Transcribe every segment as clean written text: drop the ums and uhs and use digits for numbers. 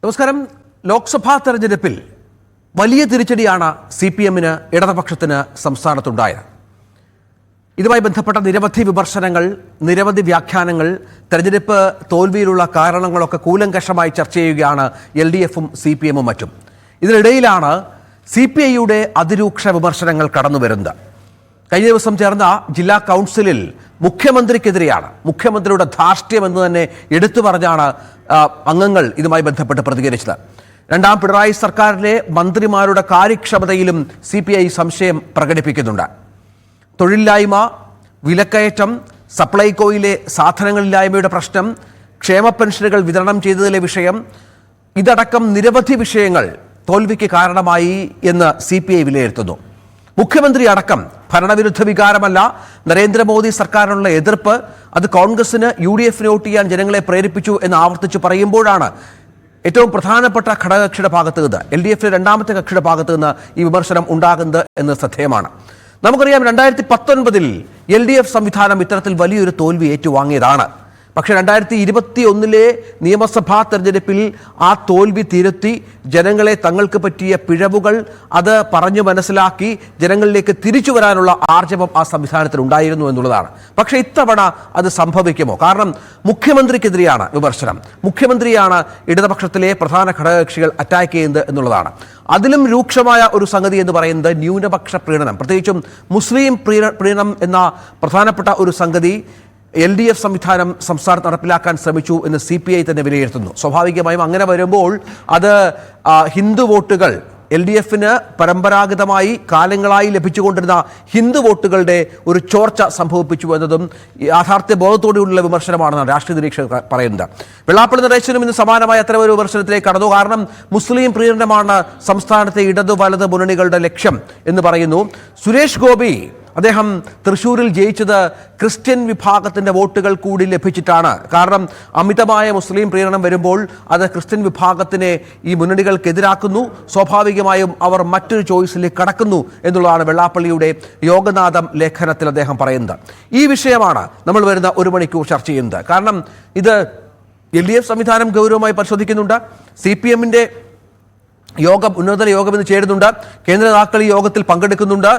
നമസ്കാരം. ലോക്സഭാ തെരഞ്ഞെടുപ്പിൽ വലിയ തിരിച്ചടിയാണ് CPM-ന് ഇടതുപക്ഷത്തിന് സംസ്ഥാനത്തുണ്ടായത്. ഇതുമായി ബന്ധപ്പെട്ട നിരവധി വിമർശനങ്ങൾ, നിരവധി വ്യാഖ്യാനങ്ങൾ, തെരഞ്ഞെടുപ്പ് തോൽവിയിലുള്ള കാരണങ്ങളൊക്കെ കൂലങ്കഷമായി ചർച്ച ചെയ്യുകയാണ് LDF-ഉം CPM-ഉം മറ്റും. ഇതിനിടയിലാണ് CPI-യുടെ അതിരൂക്ഷ വിമർശനങ്ങൾ കടന്നുവരുന്നത്. കഴിഞ്ഞ ദിവസം ചേർന്ന ജില്ലാ കൗൺസിലിൽ മുഖ്യമന്ത്രിക്കെതിരെയാണ്, മുഖ്യമന്ത്രിയുടെ ധാർഷ്ട്യം എന്ന് തന്നെ എടുത്തു പറഞ്ഞാണ് അംഗങ്ങൾ ഇതുമായി ബന്ധപ്പെട്ട് പ്രതികരിച്ചത്. രണ്ടാം പിണറായി സർക്കാരിലെ മന്ത്രിമാരുടെ കാര്യക്ഷമതയിലും CPI സംശയം പ്രകടിപ്പിക്കുന്നുണ്ട്. തൊഴിലില്ലായ്മ, വിലക്കയറ്റം, സപ്ലൈകോയിലെ സാധനങ്ങളില്ലായ്മയുടെ പ്രശ്നം, ക്ഷേമ പെൻഷനുകൾ വിതരണം ചെയ്തതിലെ വിഷയം, ഇതടക്കം നിരവധി വിഷയങ്ങൾ തോൽവിക്ക് കാരണമായി എന്ന് CPI വിലയിരുത്തുന്നു. മുഖ്യമന്ത്രി അടക്കം ഭരണവിരുദ്ധ വികാരമല്ല, നരേന്ദ്രമോദി സർക്കാരിനുള്ള എതിർപ്പ് അത് കോൺഗ്രസിന് UDF-ന് വോട്ട് ചെയ്യാൻ ജനങ്ങളെ പ്രേരിപ്പിച്ചു എന്ന് ആവർത്തിച്ച് പറയുമ്പോഴാണ് ഏറ്റവും പ്രധാനപ്പെട്ട ഘടകകക്ഷിയുടെ ഭാഗത്ത് നിന്ന്, LDF-ലെ രണ്ടാമത്തെ കക്ഷിയുടെ ഭാഗത്ത് നിന്ന് ഈ വിമർശനം ഉണ്ടാകുന്നത് എന്ന് ശ്രദ്ധേയമാണ്. നമുക്കറിയാം, 2019-ൽ LDF സംവിധാനം ഇത്തരത്തിൽ വലിയൊരു തോൽവി ഏറ്റുവാങ്ങിയതാണ്. പക്ഷേ 2021-ലെ നിയമസഭാ തെരഞ്ഞെടുപ്പിൽ ആ തോൽവി തിരുത്തി ജനങ്ങളെ തങ്ങൾക്ക് പറ്റിയ പിഴവുകൾ അത് പറഞ്ഞു മനസ്സിലാക്കി ജനങ്ങളിലേക്ക് തിരിച്ചു വരാനുള്ള ആർജവം ആ സംവിധാനത്തിൽ ഉണ്ടായിരുന്നു എന്നുള്ളതാണ്. പക്ഷേ ഇത്തവണ അത് സംഭവിക്കുമോ? കാരണം മുഖ്യമന്ത്രിക്കെതിരെയാണ് വിമർശനം, മുഖ്യമന്ത്രിയാണ് ഇടതുപക്ഷത്തിലെ പ്രധാന ഘടകകക്ഷികൾ അറ്റാക്ക് ചെയ്യുന്നത് എന്നുള്ളതാണ്. അതിലും രൂക്ഷമായ ഒരു സംഗതി എന്ന് പറയുന്നത് ന്യൂനപക്ഷ പ്രീണനം, പ്രത്യേകിച്ചും മുസ്ലിം പ്രീണനം എന്ന പ്രധാനപ്പെട്ട ഒരു സംഗതി LDF സംവിധാനം സംസ്ഥാനത്ത് നടപ്പിലാക്കാൻ ശ്രമിച്ചു എന്ന് CPI തന്നെ വിലയിരുത്തുന്നു. സ്വാഭാവികമായും അങ്ങനെ വരുമ്പോൾ അത് ഹിന്ദു വോട്ടുകൾ, LDF-ന് പരമ്പരാഗതമായി കാലങ്ങളായി ലഭിച്ചുകൊണ്ടിരുന്ന ഹിന്ദു വോട്ടുകളുടെ ഒരു ചോർച്ച സംഭവിപ്പിച്ചു എന്നതും യാഥാർത്ഥ്യ ബോധത്തോടെയുള്ള വിമർശനമാണെന്നാണ് രാഷ്ട്രീയ നിരീക്ഷകർ പറയുന്നത്. വെള്ളാപ്പള്ളി നടേശനും ഇന്ന് സമാനമായ അത്തരം ഒരു വിമർശനത്തിലേക്ക് കടന്നു. കാരണം മുസ്ലിം പ്രീണനമാണ് സംസ്ഥാനത്തെ ഇടതു വലത് മുന്നണികളുടെ ലക്ഷ്യം എന്ന് പറയുന്നു. സുരേഷ് ഗോപി അദ്ദേഹം തൃശ്ശൂരിൽ ജയിച്ചത് ക്രിസ്ത്യൻ വിഭാഗത്തിൻ്റെ വോട്ടുകൾ കൂടി ലഭിച്ചിട്ടാണ്. കാരണം അമിതമായ മുസ്ലിം പ്രീണനം വരുമ്പോൾ അത് ക്രിസ്ത്യൻ വിഭാഗത്തിനെ ഈ മുന്നണികൾക്കെതിരാക്കുന്നു, സ്വാഭാവികമായും അവർ മറ്റൊരു ചോയ്സിലേക്ക് കടക്കുന്നു എന്നുള്ളതാണ് വെള്ളാപ്പള്ളിയുടെ യോഗനാഥം ലേഖനത്തിൽ അദ്ദേഹം പറയുന്നത്. ഈ വിഷയമാണ് നമ്മൾ വരുന്ന ഒരു മണിക്കൂർ ചർച്ച ചെയ്യുന്നത്. കാരണം ഇത് LDF സംവിധാനം ഗൗരവമായി പരിശോധിക്കുന്നുണ്ട്. CPM-ന്റെ യോഗം, ഉന്നതതല യോഗം ഇന്ന് ചേരുന്നുണ്ട്. കേന്ദ്ര നേതാക്കൾ ഈ യോഗത്തിൽ പങ്കെടുക്കുന്നുണ്ട്.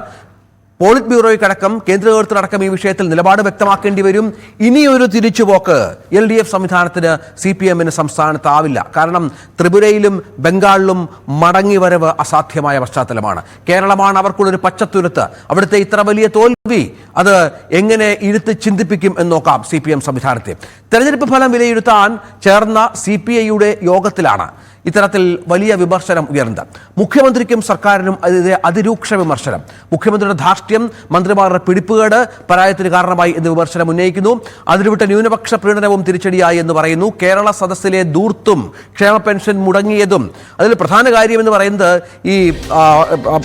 പോളിറ്റ് ബ്യൂറോയ്ക്കടക്കം കേന്ദ്ര നേതൃത്വത്തിനടക്കം ഈ വിഷയത്തിൽ നിലപാട് വ്യക്തമാക്കേണ്ടി വരും. ഇനിയൊരു തിരിച്ചുപോക്ക് LDF സംവിധാനത്തിന് CPM-ന് സംസ്ഥാനത്താവില്ല. കാരണം ത്രിപുരയിലും ബംഗാളിലും മടങ്ങിവരവ് അസാധ്യമായ പശ്ചാത്തലമാണ്. കേരളമാണ് അവർക്കുള്ളൊരു പച്ചത്തുരുത്ത്. അവിടുത്തെ ഇത്ര വലിയ തോൽവി അത് എങ്ങനെ ഇരുത്ത് ചിന്തിപ്പിക്കും എന്ന് നോക്കാം CPM സംവിധാനത്തെ. തെരഞ്ഞെടുപ്പ് ഫലം വിലയിരുത്താൻ ചേർന്ന CPI-യുടെ യോഗത്തിലാണ് ഇത്തരത്തിൽ വലിയ വിമർശനം ഉയർന്നത്. മുഖ്യമന്ത്രിക്കും സർക്കാരിനും അതിരൂക്ഷ വിമർശനം. മുഖ്യമന്ത്രിയുടെ ധാർഷ്ട്യം, മന്ത്രിമാരുടെ പിടിപ്പുകേട് പരാജയത്തിന് കാരണമായി എന്ന് വിമർശനം ഉന്നയിക്കുന്നു. അതിരുവിട്ട ന്യൂനപക്ഷ പ്രീണനവും തിരിച്ചടിയായി എന്ന് പറയുന്നു. കേരള സദസ്സിലെ ദൂർത്തും ക്ഷേമ പെൻഷൻ മുടങ്ങിയതും അതിൽ പ്രധാന കാര്യമെന്ന് പറയുന്നത് ഈ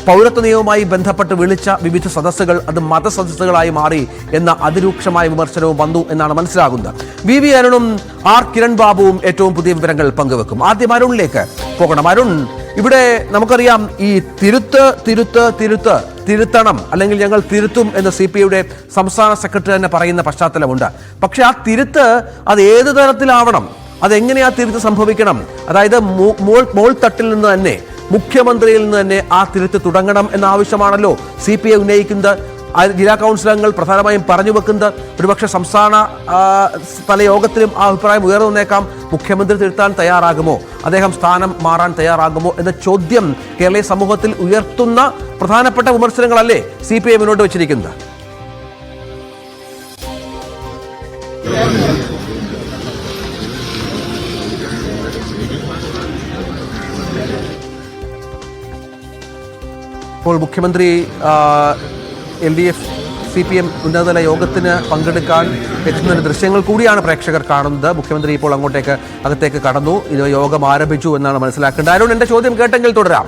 പൗരത്വ നിയമവുമായി ബന്ധപ്പെട്ട് വിളിച്ച വിവിധ സദസ്സുകൾ അത് മതസദസ്സുകളായി മാറി എന്ന അതിരൂക്ഷമായ വിമർശനവും വന്നു എന്നാണ് മനസ്സിലാകുന്നത്. VV അരുണും R കിരൺ ബാബുവും ഏറ്റവും പുതിയ വിവരങ്ങൾ പങ്കുവെക്കും. ആദ്യം അരുണിലേക്ക് പോകണം. അരുൺ, ഇവിടെ നമുക്കറിയാം ഈ തിരുത്തണം അല്ലെങ്കിൽ ഞങ്ങൾ തിരുത്തും എന്ന് CPI-യുടെ സംസ്ഥാന സെക്രട്ടറി തന്നെ പറയുന്ന പശ്ചാത്തലമുണ്ട്. പക്ഷെ ആ തിരുത്ത് അത് ഏത് തരത്തിലാവണം, അതെങ്ങനെ ആ തിരുത്ത് സംഭവിക്കണം? അതായത് മോൾ തട്ടിൽ നിന്ന് തന്നെ, മുഖ്യമന്ത്രിയിൽ നിന്ന് തന്നെ ആ തിരുത്ത് തുടങ്ങണം എന്ന ആവശ്യമാണല്ലോ CPI ഉന്നയിക്കുന്നത്. ജില്ലാ കൗൺസിൽ അംഗങ്ങൾ പ്രധാനമായും പറഞ്ഞു വെക്കുന്നത് ഒരുപക്ഷെ സംസ്ഥാന തല യോഗത്തിലും ആ അഭിപ്രായം ഉയർന്നു വന്നേക്കാം. മുഖ്യമന്ത്രി തിരുത്താൻ തയ്യാറാകുമോ, അദ്ദേഹം സ്ഥാനം മാറാൻ തയ്യാറാകുമോ എന്ന ചോദ്യം കേരളീയ സമൂഹത്തിൽ ഉയർത്തുന്ന പ്രധാനപ്പെട്ട വിമർശനങ്ങളല്ലേ CPI മുന്നോട്ട് വെച്ചിരിക്കുന്നത്? ഇപ്പോൾ മുഖ്യമന്ത്രി LDF CPM ഉന്നതതല യോഗത്തിന് പങ്കെടുക്കാൻ എത്തുന്ന ദൃശ്യങ്ങൾ കൂടിയാണ് പ്രേക്ഷകർ കാണുന്നത്. മുഖ്യമന്ത്രി ഇപ്പോൾ അകത്തേക്ക് കടന്നു. ഇത് യോഗം ആരംഭിച്ചു എന്നാണ് മനസ്സിലാക്കേണ്ടത്. അരുൺ, എന്റെ ചോദ്യം കേട്ടെങ്കിൽ തുടരാം.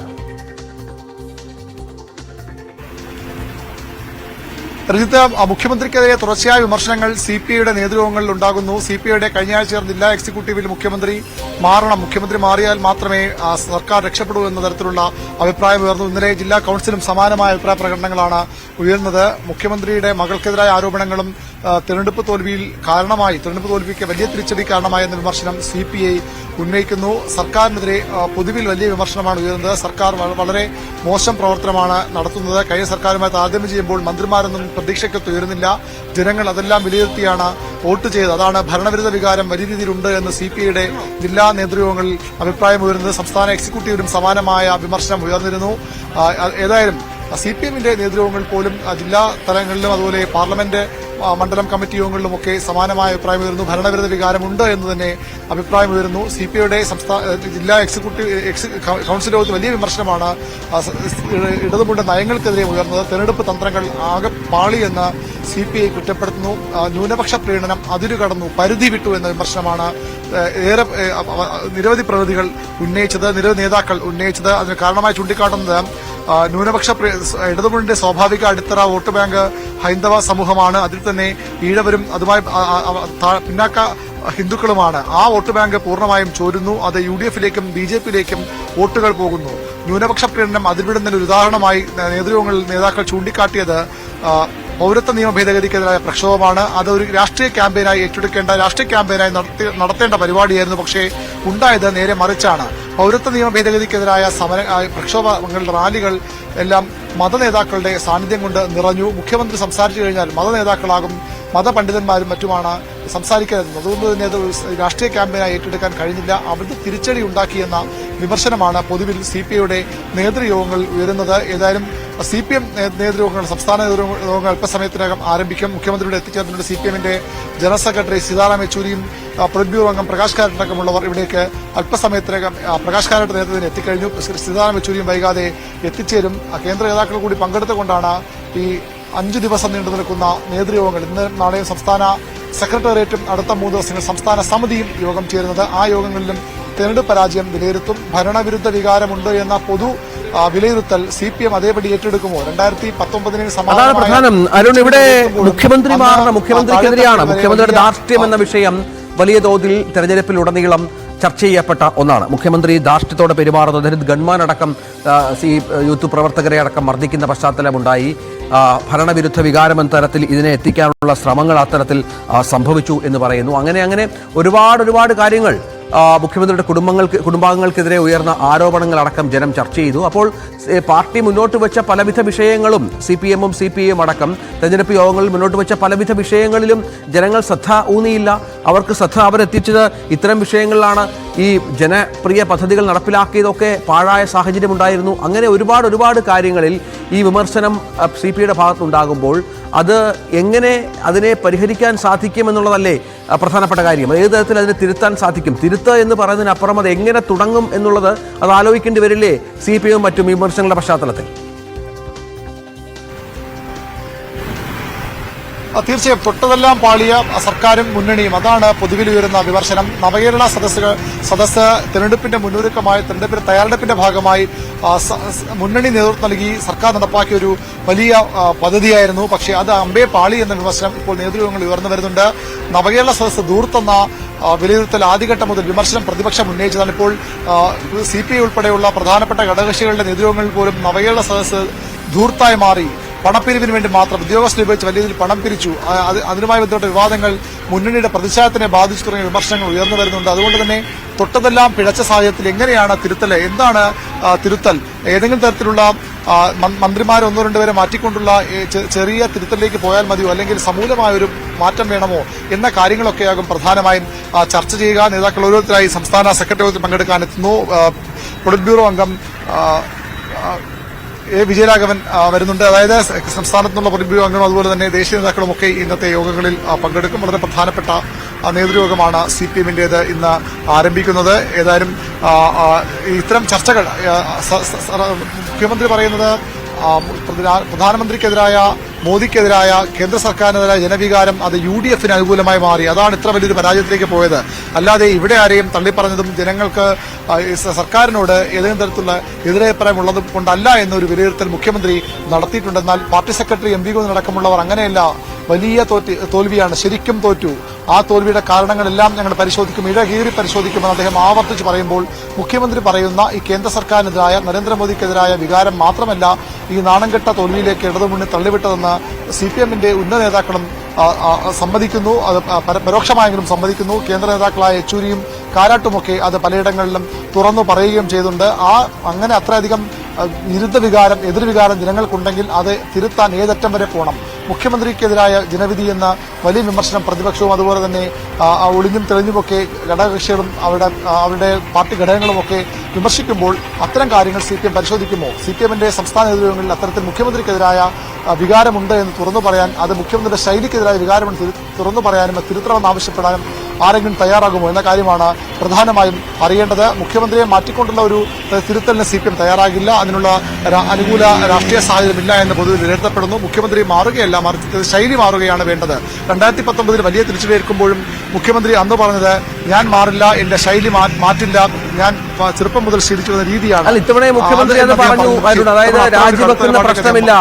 രഞ്ജിത്ത്, മുഖ്യമന്ത്രിക്കെതിരെ തുടർച്ചയായ വിമർശനങ്ങൾ CPI-യുടെ നേതൃത്വങ്ങളിൽ ഉണ്ടാകുന്നു. CPI-യുടെ കഴിഞ്ഞ ആഴ്ച ചേർന്ന ജില്ലാ എക്സിക്യൂട്ടീവിൽ മുഖ്യമന്ത്രി മാറണം, മുഖ്യമന്ത്രി മാറിയാൽ മാത്രമേ സർക്കാർ രക്ഷപ്പെടൂ എന്ന തരത്തിലുള്ള അഭിപ്രായം ഉയർന്നു. ഇന്നലെ ജില്ലാ കൌൺസിലും സമാനമായ അഭിപ്രായ പ്രകടനങ്ങളാണ് ഉയർന്നത്. മുഖ്യമന്ത്രിയുടെ മകൾക്കെതിരായ ആരോപണങ്ങളും തെരഞ്ഞെടുപ്പ് തോൽവിക്ക് വലിയ തിരിച്ചടി കാരണമായ എന്ന വിമർശനം CPI ഉന്നയിക്കുന്നു. സർക്കാരിനെതിരെ പൊതുവിൽ വലിയ വിമർശനമാണ് ഉയരുന്നത്. സർക്കാർ വളരെ മോശം പ്രവർത്തനമാണ് നടത്തുന്നത്. കഴിഞ്ഞ സർക്കാരുമായി താരതമ്യം ചെയ്യുമ്പോൾ മന്ത്രിമാരൊന്നും പ്രതീക്ഷയ്ക്കൊത്ത് ഉയരുന്നില്ല. ജനങ്ങൾ അതെല്ലാം വിലയിരുത്തിയാണ് വോട്ട് ചെയ്തത്. അതാണ് ഭരണവിരുദ്ധ വികാരം വലിയ രീതിയിലുണ്ട് എന്ന് CPIയുടെ ജില്ലാ നേതൃയോഗങ്ങളിൽ അഭിപ്രായം ഉയരുന്നത്. സംസ്ഥാന എക്സിക്യൂട്ടീവിലും സമാനമായ വിമർശനം ഉയർന്നിരുന്നു. ഏതായാലും CPMന്റെ നേതൃയോഗങ്ങൾ പോലും ജില്ലാ തലങ്ങളിലും അതുപോലെ പാർലമെന്റ് മണ്ഡലം കമ്മിറ്റി യോഗങ്ങളിലുമൊക്കെ സമാനമായ അഭിപ്രായം ഉയരുന്നു. ഭരണവിരുദ്ധ വികാരമുണ്ട് എന്ന് തന്നെ അഭിപ്രായം ഉയരുന്നു. CPIയുടെ ജില്ലാ കൌൺസിൽ യോഗത്തിൽ വലിയ വിമർശനമാണ് ഇടതുമുണ്ട നയങ്ങൾക്കെതിരെ ഉയർന്നത്. തെരഞ്ഞെടുപ്പ് തന്ത്രങ്ങൾ ആകെ പാളിയെന്ന് CPI കുറ്റപ്പെടുത്തുന്നു. ന്യൂനപക്ഷ പ്രീണനം അതിരുകടന്നു, പരിധി വിട്ടു എന്ന വിമർശനമാണ് നിരവധി പ്രതിനിധികൾ ഉന്നയിച്ചത്, നിരവധി നേതാക്കൾ ഉന്നയിച്ചത്. അതിന് കാരണമായി ചൂണ്ടിക്കാട്ടുന്നത് ന്യൂനപക്ഷ ഇടതുമുന്നണിയുടെ സ്വാഭാവിക അടിത്തറ വോട്ട് ബാങ്ക് ഹൈന്ദവ സമൂഹമാണ്. അതിൽ തന്നെ ഈഴവരും അതുമായി പിന്നാക്ക ഹിന്ദുക്കളുമാണ്. ആ വോട്ട് ബാങ്ക് പൂർണ്ണമായും ചോരുന്നു. അത് UDFിലേക്കും BJPയിലേക്കും വോട്ടുകൾ പോകുന്നു. ന്യൂനപക്ഷ പ്രീണനം അതിർവിടുന്നതിന് ഒരു ഉദാഹരണമായി നേതൃയോഗങ്ങളിൽ നേതാക്കൾ ചൂണ്ടിക്കാട്ടിയത് പൌരത്വ നിയമ ഭേദഗതിക്കെതിരായ പ്രക്ഷോഭമാണ്. അതൊരു രാഷ്ട്രീയ ക്യാമ്പയിനായി ഏറ്റെടുക്കേണ്ട, രാഷ്ട്രീയ ക്യാമ്പയിനായി നടത്തേണ്ട പരിപാടിയായിരുന്നു. പക്ഷേ ഉണ്ടായത് നേരെ മറിച്ചാണ്. പൌരത്വ നിയമ ഭേദഗതിക്കെതിരായ പ്രക്ഷോഭങ്ങൾ, റാലികൾ എല്ലാം മതനേതാക്കളുടെ സാന്നിധ്യം കൊണ്ട് നിറഞ്ഞു. മുഖ്യമന്ത്രി സംസാരിച്ചു കഴിഞ്ഞാൽ മതനേതാക്കളാകും, മതപണ്ഡിതന്മാരും മറ്റുമാണ് സംസാരിക്കുന്നത്. അതുകൊണ്ട് തന്നെ അത് രാഷ്ട്രീയ ക്യാമ്പയിനായി ഏറ്റെടുക്കാൻ കഴിഞ്ഞില്ല. അവിടുത്തെ തിരിച്ചടി ഉണ്ടാക്കിയെന്ന വിമർശനമാണ് പൊതുവിൽ CPIയുടെ നേതൃയോഗങ്ങൾ ഉയരുന്നത്. ഏതായാലും CPM നേതൃയോഗങ്ങൾ, സംസ്ഥാന നേതൃയോഗങ്ങൾ അല്പസമയത്തിനകം ആരംഭിക്കും. മുഖ്യമന്ത്രിയുടെ എത്തിച്ചേർന്നിട്ടുണ്ട്. CPMന്റെ ജനറൽ സെക്രട്ടറി സീതാറാം യെച്ചൂരിയും പൊളിറ്റ് ബ്യൂറോ അംഗം പ്രകാശ് കാരാട്ടടക്കമുള്ളവർ ഇവിടേക്ക് അല്പസമയത്തിനകം പ്രകാശ് കാരാട്ട് നേതൃത്വത്തിന് എത്തിക്കഴിഞ്ഞു. സീതാറാം യെച്ചൂരിയും വൈകാതെ എത്തിച്ചേരും. കേന്ദ്ര നേതാക്കൾ കൂടി പങ്കെടുത്തുകൊണ്ടാണ് ഈ 5 ദിവസം നീണ്ടു നിൽക്കുന്ന നേതൃയോഗങ്ങൾ. ഇന്ന് നാളെയും സംസ്ഥാന സെക്രട്ടേറിയറ്റും അടുത്ത 3 ദിവസങ്ങൾ സംസ്ഥാന സമിതിയും യോഗം ചേരുന്നത്. ആ യോഗങ്ങളിലും തെരഞ്ഞെടുപ്പ് പരാജയം വിലയിരുത്തും. ഭരണവിരുദ്ധ വികാരമുണ്ട് എന്ന പൊതു വിലയിരുത്തൽ CPM അതേപടി ഏറ്റെടുക്കുമോ? 2019 അതാണ് പ്രധാനം. അരുൺ, ഇവിടെ മുഖ്യമന്ത്രിക്കെതിരെയാണ്, മുഖ്യമന്ത്രിയുടെ ധാർഷ്ട്യം എന്ന വിഷയം വലിയ തോതിൽ തെരഞ്ഞെടുപ്പിലുടനീളം ചർച്ച ചെയ്യപ്പെട്ട ഒന്നാണ്. മുഖ്യമന്ത്രി ധാർഷ്ട്യത്തോടെ പെരുമാറുന്നത്, ദലിത് ഗൺമാൻ അടക്കം യൂത്ത് പ്രവർത്തകരെ അടക്കം മർദ്ദിക്കുന്ന പശ്ചാത്തലമുണ്ടായി. ഭരണവിരുദ്ധ വികാരം എന്ന തരത്തിൽ ഇതിനെ എത്തിക്കാനുള്ള ശ്രമങ്ങൾ അത്തരത്തിൽ സംഭവിച്ചു എന്ന് പറയുന്നു. അങ്ങനെ ഒരുപാട് കാര്യങ്ങൾ മുഖ്യമന്ത്രിയുടെ കുടുംബാംഗങ്ങൾക്കെതിരെ ഉയർന്ന ആരോപണങ്ങളടക്കം ജനം ചർച്ച ചെയ്തു. അപ്പോൾ പാർട്ടി മുന്നോട്ട് വെച്ച പലവിധ വിഷയങ്ങളും CPMഉം CPIയും അടക്കം തെരഞ്ഞെടുപ്പ് യോഗങ്ങളിൽ മുന്നോട്ട് വെച്ച പലവിധ വിഷയങ്ങളിലും ജനങ്ങൾ ശ്രദ്ധ ഊന്നിയില്ല. അവർക്ക് ശ്രദ്ധ അവരെത്തിച്ചത് ഇത്തരം വിഷയങ്ങളിലാണ്. ഈ ജനപ്രിയ പദ്ധതികൾ നടപ്പിലാക്കിയതൊക്കെ പാഴായ സാഹചര്യമുണ്ടായിരുന്നു. അങ്ങനെ ഒരുപാട് കാര്യങ്ങളിൽ ഈ വിമർശനം CPIയുടെ ഭാഗത്തുണ്ടാകുമ്പോൾ അത് എങ്ങനെ അതിനെ പരിഹരിക്കാൻ സാധിക്കുമെന്നുള്ളതല്ലേ പ്രധാനപ്പെട്ട കാര്യം. ഏത് തരത്തിൽ അതിനെ തിരുത്താൻ സാധിക്കും? തിരുത്ത് എന്ന് പറയുന്നതിനപ്പുറം അത് എങ്ങനെ തുടങ്ങും എന്നുള്ളത് അത് ആലോചിക്കേണ്ടി വരില്ലേ CPIയും മറ്റും വിമർശനങ്ങളുടെ പശ്ചാത്തലത്തിൽ? തീർച്ചയായും തൊട്ടതെല്ലാം പാളിയ സർക്കാരും മുന്നണിയും, അതാണ് പൊതുവിൽ ഉയരുന്ന വിമർശനം. നവകേരള സദസ്സ് തെരഞ്ഞെടുപ്പിന്റെ മുന്നൊരുക്കമായ തെരഞ്ഞെടുപ്പിന്റെ തയ്യാറെടുപ്പിന്റെ ഭാഗമായി മുന്നണി നേതൃത്വം നൽകി സർക്കാർ നടപ്പാക്കിയ ഒരു വലിയ പദ്ധതിയായിരുന്നു. പക്ഷേ അത് അമ്പേ പാളി എന്ന വിമർശനം ഇപ്പോൾ നേതൃത്വങ്ങൾ ഉയർന്നു വരുന്നുണ്ട്. നവകേരള സദസ്സ് ധൂർത്തെന്ന വിലയിരുത്തൽ ആദ്യഘട്ടം മുതൽ വിമർശനം പ്രതിപക്ഷം ഉന്നയിച്ചതാണ്. ഇപ്പോൾ CPI ഉൾപ്പെടെയുള്ള പ്രധാനപ്പെട്ട ഘടകകക്ഷികളുടെ നേതൃത്വങ്ങളിൽ പോലും നവകേരള സദസ്സ് ധൂർത്തായി മാറി. പണപ്പിരിവിന് വേണ്ടി മാത്രം ഉദ്യോഗസ്ഥരെ ഉപയോഗിച്ച് വലിയ രീതിയിൽ പണം പിരിച്ചു. അതിനുമായി ബന്ധപ്പെട്ട വിവാദങ്ങൾ മുന്നണിയുടെ പ്രതിച്ഛായത്തിനെ ബാധിച്ചു തുടങ്ങിയ വിമർശനങ്ങൾ ഉയർന്നു വരുന്നുണ്ട്. അതുകൊണ്ട് തന്നെ തൊട്ടതെല്ലാം പിഴച്ച സാഹചര്യത്തിൽ എങ്ങനെയാണ് തിരുത്തൽ? എന്താണ് തിരുത്തൽ? ഏതെങ്കിലും തരത്തിലുള്ള മന്ത്രിമാരെ 1-2 പേരെ മാറ്റിക്കൊണ്ടുള്ള ചെറിയ തിരുത്തലിലേക്ക് പോയാൽ മതിയോ, അല്ലെങ്കിൽ സമൂലമായ ഒരു മാറ്റം വേണമോ എന്ന കാര്യങ്ങളൊക്കെയാകും പ്രധാനമായും ചർച്ച ചെയ്യുക. നേതാക്കൾ ഓരോരുത്തരായി സംസ്ഥാന സെക്രട്ടേറിയറ്റിൽ പങ്കെടുക്കാനെത്തുന്നു. പൊളിറ്റ് ബ്യൂറോ അംഗം വിജയരാഘവൻ വരുന്നുണ്ട്. അതായത് സംസ്ഥാനത്തു നിന്നുള്ള പൊളിറ്റ് ബ്യൂറോ അംഗം അതുപോലെ തന്നെ ദേശീയ നേതാക്കളുമൊക്കെ ഇന്നത്തെ യോഗങ്ങളിൽ പങ്കെടുക്കും. വളരെ പ്രധാനപ്പെട്ട നേതൃയോഗമാണ് CPMന്റേത് ഇന്ന് ആരംഭിക്കുന്നത്. ഏതായാലും ഇത്തരം ചർച്ചകൾ മുഖ്യമന്ത്രി പറയുന്നത് പ്രധാനമന്ത്രിക്കെതിരായ, മോദിക്കെതിരായ, കേന്ദ്ര സർക്കാരിനെതിരായ ജനവികാരം അത് UDFന് അനുകൂലമായി മാറി. അതാണ് ഇത്ര വലിയൊരു പരാജയത്തിലേക്ക് പോയത്. അല്ലാതെ ഇവിടെ ആരെയും തള്ളിപ്പറഞ്ഞതും ജനങ്ങൾക്ക് സർക്കാരിനോട് ഏതെങ്കിലും തരത്തിലുള്ള എതിരഭിപ്രായം ഉള്ളത് കൊണ്ടല്ല എന്നൊരു വിലയിരുത്തൽ മുഖ്യമന്ത്രി നടത്തിയിട്ടുണ്ട്. എന്നാൽ പാർട്ടി സെക്രട്ടറി MV ഗോവിന്ദൻ അടക്കമുള്ളവർ അങ്ങനെയല്ല, വലിയ തോൽവിയാണ്, ശരിക്കും തോറ്റു. ആ തോൽവിയുടെ കാരണങ്ങളെല്ലാം ഞങ്ങൾ പരിശോധിക്കും, ഇഴകീറി പരിശോധിക്കുമെന്ന് അദ്ദേഹം ആവർത്തിച്ച് പറയുമ്പോൾ മുഖ്യമന്ത്രി പറയുന്ന ഈ കേന്ദ്ര സർക്കാരിനെതിരായ, നരേന്ദ്രമോദിക്കെതിരായ വികാരം മാത്രമല്ല ഈ നാണംകെട്ട തോൽവിയിലേക്ക് ഇടതുമുന്നണി തള്ളിവിട്ടതെന്ന് CPMന്റെ ഉന്നത നേതാക്കളും സമ്മതിക്കുന്നു, അത് പരോക്ഷമായെങ്കിലും സമ്മതിക്കുന്നു. കേന്ദ്ര നേതാക്കളായ യെച്ചൂരിയും കാരാട്ടുമൊക്കെ അത് പലയിടങ്ങളിലും തുറന്നു പറയുകയും ചെയ്തിട്ടുണ്ട്. അങ്ങനെ അത്രയധികം വിരുദ്ധ വികാരം, എതിർവികാരം ജനങ്ങൾക്കുണ്ടെങ്കിൽ അത് തിരുത്താൻ ഏതറ്റം വരെ പോകണം. മുഖ്യമന്ത്രിക്കെതിരായ ജനവിധി എന്ന വലിയ വിമർശനം പ്രതിപക്ഷവും അതുപോലെ തന്നെ ഒളിഞ്ഞും തെളിഞ്ഞുമൊക്കെ ഘടകകക്ഷികളും അവരുടെ പാർട്ടി ഘടകങ്ങളുമൊക്കെ വിമർശിക്കുമ്പോൾ അത്തരം കാര്യങ്ങൾ CPM പരിശോധിക്കുമോ? CPMന്റെ സംസ്ഥാന നേതൃത്വങ്ങളിൽ അത്തരത്തിൽ മുഖ്യമന്ത്രിക്കെതിരായ വികാരമുണ്ട് എന്ന് തുറന്നു പറയാൻ, അത് മുഖ്യമന്ത്രിയുടെ ശൈലിക്കെതിരായ വികാരമെന്ന് തുറന്നു പറയാനും തിരുത്തണമെന്ന് ആവശ്യപ്പെടാനും ആരെങ്കിലും തയ്യാറാകുമോ എന്ന കാര്യമാണ് പ്രധാനമായും അറിയേണ്ടത്. മുഖ്യമന്ത്രിയെ മാറ്റിക്കൊണ്ടുള്ള ഒരു തിരുത്തലിന് CPM തയ്യാറാകില്ല. അതിനുള്ള അനുകൂല രാഷ്ട്രീയ സാഹചര്യമില്ല എന്ന് പൊതുവിൽ വിലയിരുത്തപ്പെടുന്നു. മുഖ്യമന്ത്രി മാറുകയല്ല, മറിച്ച് ശൈലി മാറുകയാണ് വേണ്ടത്. 2019 വലിയ തിരിച്ചടിയേൽക്കുമ്പോഴും മുഖ്യമന്ത്രി അന്ന് പറഞ്ഞത് ഞാൻ മാറില്ല, എന്റെ ശൈലി മാറ്റില്ല, ഞാൻ ചെറുപ്പം മുതൽ ശീലിച്ചു വന്ന രീതിയാണ്. അല്ല, ഇത്തവണ മുഖ്യമന്ത്രി അത് പറഞ്ഞു, അതായത് രാജിവെക്കുന്ന പ്രശ്നമില്ല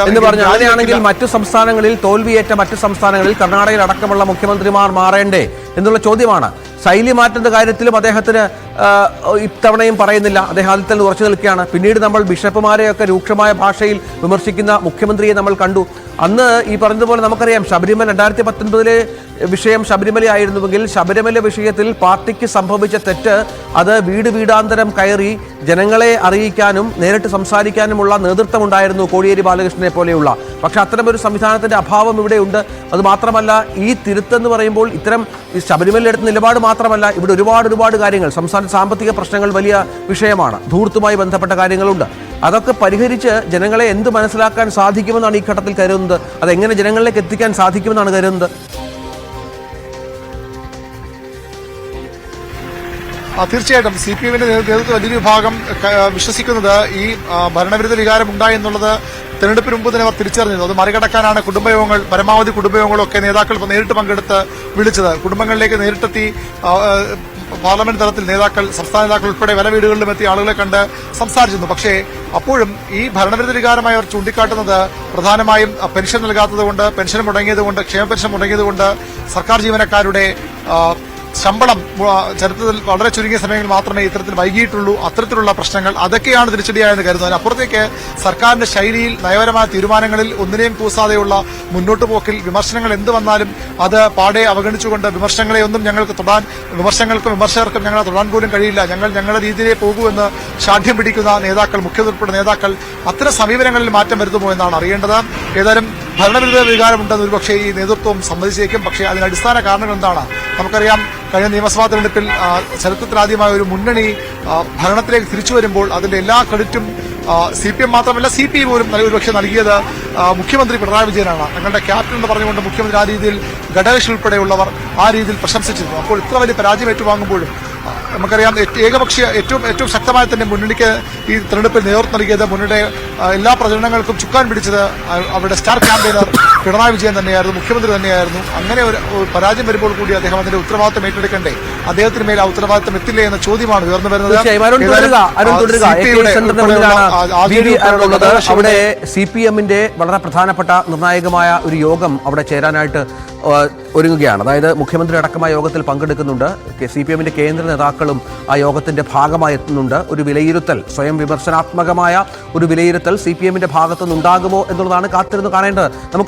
എന്ന് പറഞ്ഞു. അങ്ങനെയാണെങ്കിൽ മറ്റു സംസ്ഥാനങ്ങളിൽ തോൽവിയേറ്റ മറ്റു സംസ്ഥാനങ്ങളിൽ കർണാടകയിൽ അടക്കമുള്ള മുഖ്യമന്ത്രിമാർ മാറേണ്ടേ എന്നുള്ള ചോദ്യമാണ്. ശൈലി മാറ്റുന്ന കാര്യത്തിലും അദ്ദേഹത്തിന് ഇത്തവണയും പറയുന്നില്ല, അദ്ദേഹം അതിൽ തന്നെ ഉറച്ചു നിൽക്കുകയാണ്. പിന്നീട് നമ്മൾ ബിഷപ്പുമാരെയൊക്കെ രൂക്ഷമായ ഭാഷയിൽ വിമർശിക്കുന്ന മുഖ്യമന്ത്രിയെ നമ്മൾ കണ്ടു. അന്ന് ഈ പറഞ്ഞതുപോലെ നമുക്കറിയാം, ശബരിമല 2019 വിഷയം ശബരിമലയായിരുന്നുവെങ്കിൽ ശബരിമല വിഷയത്തിൽ പാർട്ടിക്ക് സംഭവിച്ച തെറ്റ് അത് വീടാന്തരം കയറി ജനങ്ങളെ അറിയിക്കാനും നേരിട്ട് സംസാരിക്കാനുമുള്ള നേതൃത്വം ഉണ്ടായിരുന്നു കോടിയേരി ബാലകൃഷ്ണനെ പോലെയുള്ള. പക്ഷെ അത്തരമൊരു സംവിധാനത്തിന്റെ അഭാവം ഇവിടെയുണ്ട്. അത് മാത്രമല്ല, ഈ തിരുത്തെന്ന് പറയുമ്പോൾ ഇത്തരം ശബരിമല എടുത്ത നിലപാട് മാത്രമല്ല, ഇവിടെ ഒരുപാട് കാര്യങ്ങൾ, സംസ്ഥാന സാമ്പത്തിക പ്രശ്നങ്ങൾ വലിയ വിഷയമാണ്, ധൂർത്തുമായി ബന്ധപ്പെട്ട കാര്യങ്ങളുണ്ട്. അതൊക്കെ പരിഹരിച്ച് ജനങ്ങളെ എന്ത് മനസ്സിലാക്കാൻ സാധിക്കുമെന്നാണ് ഈ ഘട്ടത്തിൽ കരുതുന്നത്? അതെങ്ങനെ ജനങ്ങളിലേക്ക് എത്തിക്കാൻ സാധിക്കുമെന്നാണ് കരുതുന്നത്? തീർച്ചയായിട്ടും CPMന്റെ നേതൃത്വം വലിയൊരു വിഭാഗം വിശ്വസിക്കുന്നത് ഈ ഭരണവിരുദ്ധ വികാരം ഉണ്ടായി എന്നുള്ളത് തെരഞ്ഞെടുപ്പിന് മുമ്പ് തന്നെ അവർ തിരിച്ചറിഞ്ഞത്. അത് മറികടക്കാനാണ് കുടുംബയോഗങ്ങൾ, പരമാവധി കുടുംബയോഗങ്ങളൊക്കെ നേതാക്കൾ നേരിട്ട് പങ്കെടുത്ത് വിളിച്ചത്. കുടുംബങ്ങളിലേക്ക് നേരിട്ടെത്തി പാർലമെന്റ് തലത്തിൽ നേതാക്കൾ, സംസ്ഥാന നേതാക്കൾ ഉൾപ്പെടെ പല വീടുകളിലും എത്തി ആളുകളെ കണ്ട് സംസാരിച്ചിരുന്നു. പക്ഷേ അപ്പോഴും ഈ ഭരണവിരുദ്ധ വികാരമായി അവർ ചൂണ്ടിക്കാട്ടുന്നത് പ്രധാനമായും പെൻഷൻ നൽകാത്തതുകൊണ്ട്, പെൻഷൻ മുടങ്ങിയതുകൊണ്ട്, ക്ഷേമ പെൻഷൻ മുടങ്ങിയതുകൊണ്ട്, സർക്കാർ ജീവനക്കാരുടെ ശമ്പളം ചരിത്രത്തിൽ വളരെ ചുരുങ്ങിയ സമയങ്ങളിൽ മാത്രമേ ഇത്തരത്തിൽ വൈകിയിട്ടുള്ളൂ, അത്തരത്തിലുള്ള പ്രശ്നങ്ങൾ അതൊക്കെയാണ് തിരിച്ചടിയായെന്ന് കരുതുന്നത്. അപ്പുറത്തേക്ക് സർക്കാരിന്റെ ശൈലിയിൽ, നയപരമായ തീരുമാനങ്ങളിൽ ഒന്നിനെയും കൂസാതെയുള്ള മുന്നോട്ട് പോക്കിൽ വിമർശനങ്ങൾ എന്ത് വന്നാലും അത് പാടെ അവഗണിച്ചുകൊണ്ട് വിമർശനങ്ങളെ ഒന്നും ഞങ്ങൾക്ക് തൊടാൻ, വിമർശനങ്ങൾക്കും വിമർശകർക്കും ഞങ്ങളെ തൊടാൻ പോലും കഴിയില്ല, ഞങ്ങൾ ഞങ്ങളുടെ രീതിയിലേ പോകൂ എന്ന് ശാഠ്യം പിടിക്കുന്ന നേതാക്കൾ, മുഖ്യമന്ത്രി ഉൾപ്പെടെ നേതാക്കൾ അത്തരം സമീപനങ്ങളിൽ മാറ്റം വരുത്തുമോ എന്നാണ് അറിയേണ്ടത്. ഏതായാലും ഭരണവിരുദ്ധ വികാരമുണ്ടെന്ന് ഒരുപക്ഷെ ഈ നേതൃത്വം സമ്മതിച്ചേക്കും. പക്ഷേ അതിന് അടിസ്ഥാന കാരണങ്ങൾ എന്താണ്? നമുക്കറിയാം, കഴിഞ്ഞ നിയമസഭാ തെരഞ്ഞെടുപ്പിൽ ചരിത്രത്തിലാദ്യമായ ഒരു മുന്നണി ഭരണത്തിലേക്ക് തിരിച്ചു വരുമ്പോൾ അതിന്റെ എല്ലാ ക്രെഡിറ്റും CPM മാത്രമല്ല CPI പോലും ഒരുപക്ഷെ നൽകിയത് മുഖ്യമന്ത്രി പിണറായി വിജയനാണ്. ഞങ്ങളുടെ ക്യാപ്റ്റൻ എന്ന് പറഞ്ഞുകൊണ്ട് മുഖ്യമന്ത്രി ആ രീതിയിൽ ഘടകകക്ഷി ഉൾപ്പെടെയുള്ളവർ ആ രീതിയിൽ പ്രശംസിച്ചിരുന്നു. അപ്പോൾ ഇത്ര വലിയ പരാജയം ഏറ്റുവാങ്ങുമ്പോഴും നമുക്കറിയാം, ഏകപക്ഷീയ ഏറ്റവും ശക്തമായി തന്നെ മുന്നണിക്ക് ഈ തെരഞ്ഞെടുപ്പിൽ നേതൃത്വം നൽകിയത്, മുന്നണിയുടെ എല്ലാ പ്രചരണങ്ങൾക്കും ചുക്കാൻ പിടിച്ചത് അവരുടെ സ്റ്റാർ ക്യാമ്പയിനർ പിണറായി വിജയൻ തന്നെയായിരുന്നു, മുഖ്യമന്ത്രി തന്നെയായിരുന്നു. അങ്ങനെ ഒരു പരാജയം വരുമ്പോൾ കൂടി അദ്ദേഹം അതിന്റെ ഉത്തരവാദിത്തം ഏറ്റെടുക്കണ്ടേ? അദ്ദേഹത്തിന് മേൽ ആ ഉത്തരവാദിത്തം എത്തില്ലേ എന്ന ചോദ്യമാണ് ഉയർന്നു വരുന്നത്. അവിടെ CPMന്റെ വളരെ പ്രധാനപ്പെട്ട നിർണായകമായ ഒരു യോഗം അവിടെ ചേരാനായിട്ട് ഒരുങ്ങുകയാണ്. അതായത് മുഖ്യമന്ത്രി അടക്കമായ യോഗത്തിൽ പങ്കെടുക്കുന്നുണ്ട്. CPMന്റെ കേന്ദ്ര നേതാക്കളും ആ യോഗത്തിന്റെ ഭാഗമായി എത്തുന്നുണ്ട്. ഒരു വിലയിരുത്തൽ, സ്വയം വിമർശനാത്മകമായ ഒരു വിലയിരുത്തൽ CPMന്റെ ഭാഗത്തുനിന്നുണ്ടാകുമോ എന്നുള്ളതാണ് കാത്തിരുന്ന് കാണേണ്ടത്. നമുക്ക്